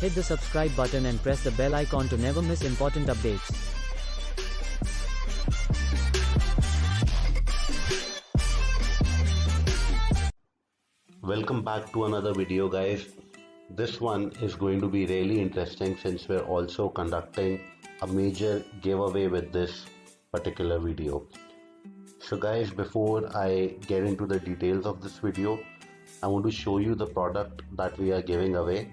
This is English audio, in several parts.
Hit the subscribe button and press the bell icon to never miss important updates. Welcome back to another video, guys. This one is going to be really interesting since we're also conducting a major giveaway with this particular video. So guys, before I get into the details of this video, I want to show you the product that we are giving away.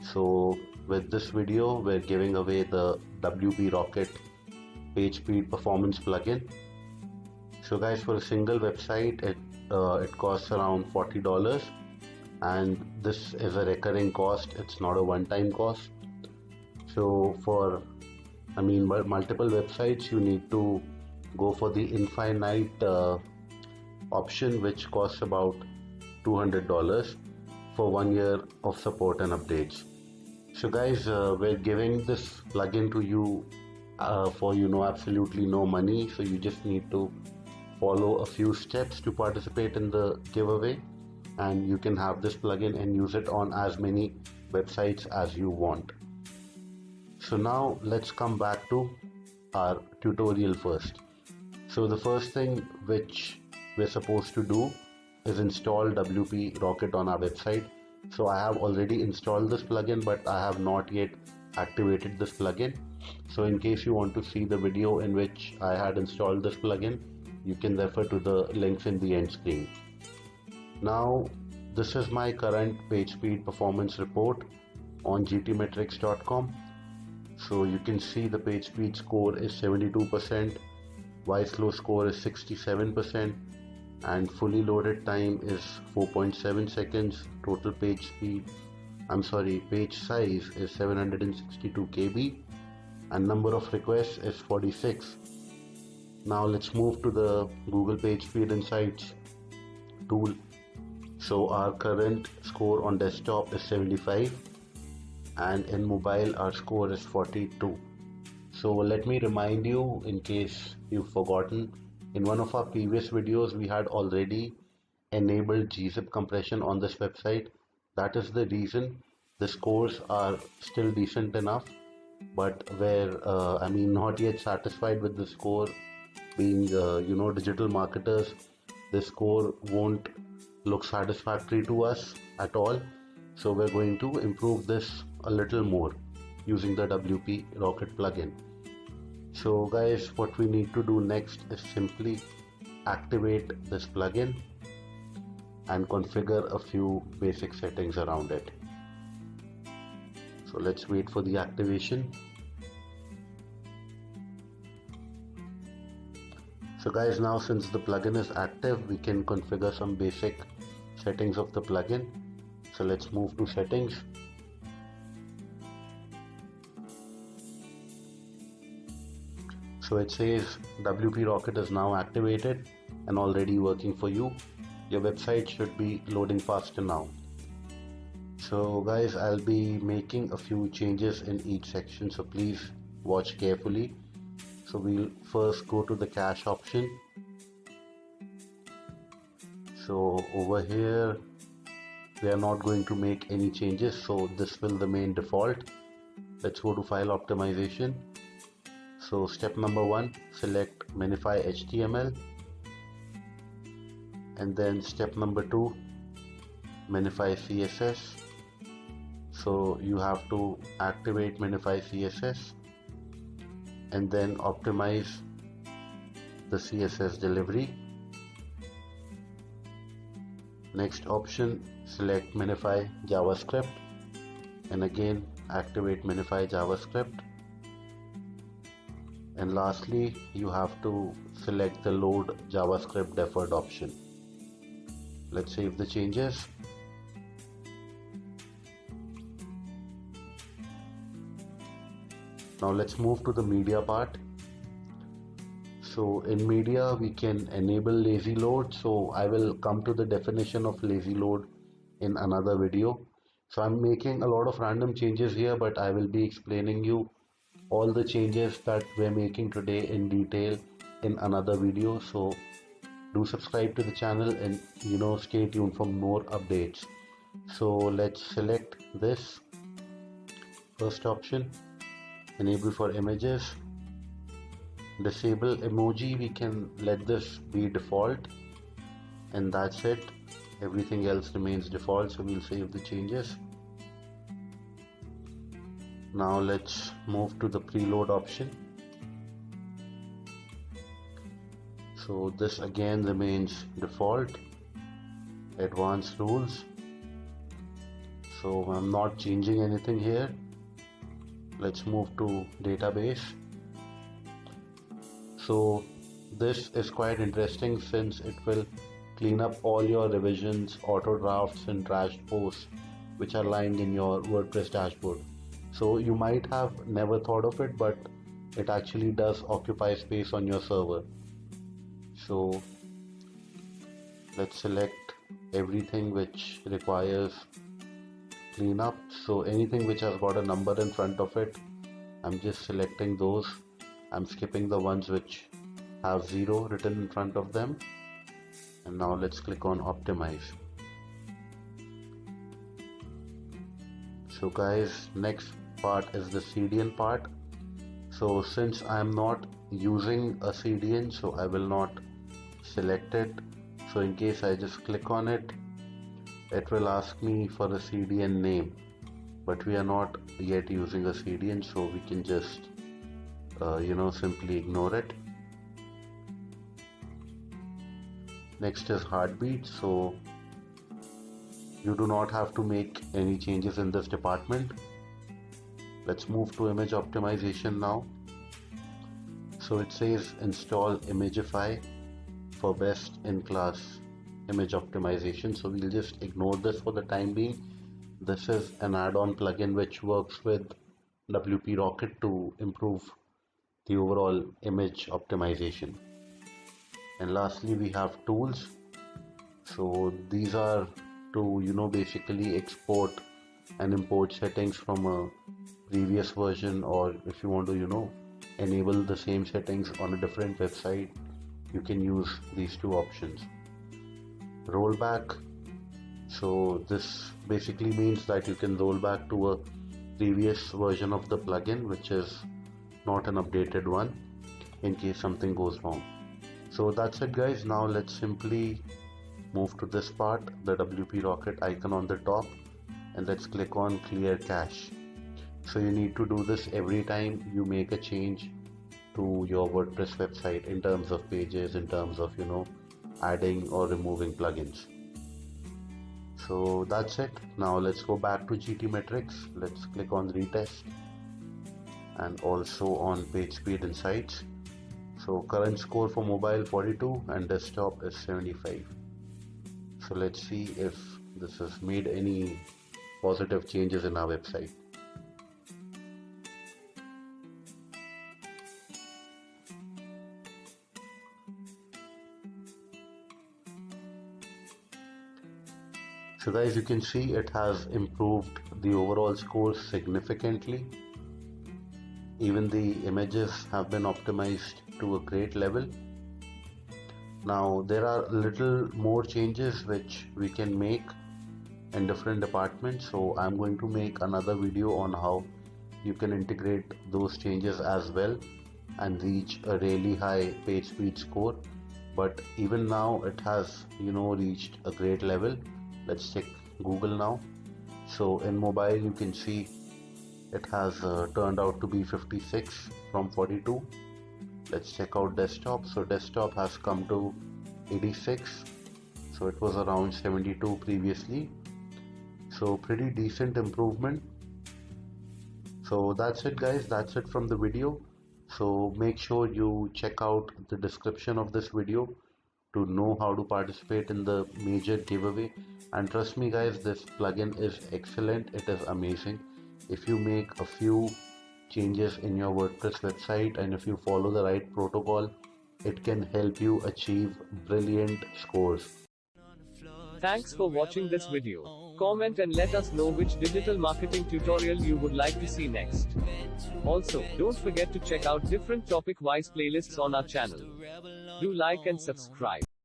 So with this video, we're giving away the WP Rocket Pagespeed Performance plugin. So guys, for a single website, it costs around $40, and this is a recurring cost. It's not a one-time cost. So for multiple websites, you need to go for the infinite option, which costs about $200 for 1 year of support and updates. So guys, we're giving this plugin to you for absolutely no money. So you just need to follow a few steps to participate in the giveaway, and you can have this plugin and use it on as many websites as you want. So now let's come back to our tutorial first. So the first thing which we're supposed to do is install WP Rocket on our website. So I have already installed this plugin, but I have not yet activated this plugin. So in case you want to see the video in which I had installed this plugin, you can refer to the links in the end screen. Now this is my current PageSpeed performance report on gtmetrics.com. So you can see the PageSpeed score is 72%, Y-Slow score is 67%, and fully loaded time is 4.7 seconds. Total page size is 762 KB, and number of requests is 46. Now let's move to the Google Pagespeed Insights tool. So our current score on desktop is 75, and in mobile our score is 42. So let me remind you, in case you've forgotten, in one of our previous videos we had already enabled gzip compression on this website. That is the reason the scores are still decent enough, but we're not yet satisfied with the score. Being digital marketers, the score won't look satisfactory to us at all. So we're going to improve this a little more using the WP Rocket plugin. So guys, what we need to do next is simply activate this plugin and configure a few basic settings around it. So let's wait for the activation. So guys, now since the plugin is active, we can configure some basic settings of the plugin. So let's move to settings. So it says WP Rocket is now activated and already working for you. Your website should be loading faster now. So guys, I'll be making a few changes in each section, so please watch carefully. So we'll first go to the cache option. So over here we are not going to make any changes, so this will remain default. Let's go to file optimization. So step number 1, select Minify HTML, and then step number 2, Minify CSS. So you have to activate Minify CSS and then optimize the CSS delivery. Next option, select Minify JavaScript, and again activate Minify JavaScript. And lastly, you have to select the load JavaScript deferred option. Let's save the changes. Now let's move to the media part. So in media we can enable lazy load. So I will come to the definition of lazy load in another video. So I'm making a lot of random changes here, but I will be explaining you all the changes that we're making today in detail in another video. So do subscribe to the channel and stay tuned for more updates. So let's select this First option, enable for images. Disable emoji, we can let this be default, and that's it. Everything else remains default, so we'll save the changes. Now let's move to the preload option. So this again remains default. Advanced rules, so I'm not changing anything here. Let's move to database. So this is quite interesting since it will clean up all your revisions, auto drafts and trashed posts which are lying in your WordPress dashboard. So you might have never thought of it, but it actually does occupy space on your server. So let's select everything which requires cleanup. So anything which has got a number in front of it, I'm just selecting those. I'm skipping the ones which have 0 written in front of them. And now let's click on optimize. So guys, next part is the CDN part. So since I'm not using a CDN, so I will not select it. So in case I just click on it, it will ask me for a CDN name, but we are not yet using a CDN, so we can just simply ignore it. Next is heartbeat. So you do not have to make any changes in this department. Let's move to image optimization now. So it says install Imagify for best in class image optimization. So we'll just ignore this for the time being. This is an add-on plugin which works with WP Rocket to improve the overall image optimization. And lastly, we have tools. So these are to basically export and import settings from a previous version, or if you want to enable the same settings on a different website, you can use these two options. Rollback, so this basically means that you can roll back to a previous version of the plugin which is not an updated one in case something goes wrong. So that's it guys. Now let's simply move to this part, the WP Rocket icon on the top, and let's click on clear cache. So you need to do this every time you make a change to your WordPress website in terms of pages, in terms of adding or removing plugins. So that's it. Now let's go back to GTmetrix. Let's click on retest and also on Pagespeed Insights. So current score for mobile 42 and desktop is 75. So let's see if this has made any positive changes in our website. So guys, you can see it has improved the overall score significantly. Even the images have been optimized to a great level. Now there are little more changes which we can make in different departments, so I'm going to make another video on how you can integrate those changes as well and reach a really high page speed score. But even now it has reached a great level. Let's check Google now. So in mobile you can see it has turned out to be 56 from 42. Let's check out desktop. So desktop has come to 86. So it was around 72 previously. So pretty decent improvement. So that's it guys, that's it from the video. So make sure you check out the description of this video to know how to participate in the major giveaway. And trust me guys, this plugin is excellent, it is amazing. If you make a few changes in your WordPress website and if you follow the right protocol, it can help you achieve brilliant scores. Thanks for watching this video. Comment and let us know which digital marketing tutorial you would like to see next. Also, don't forget to check out different topic-wise playlists on our channel. Do like and subscribe.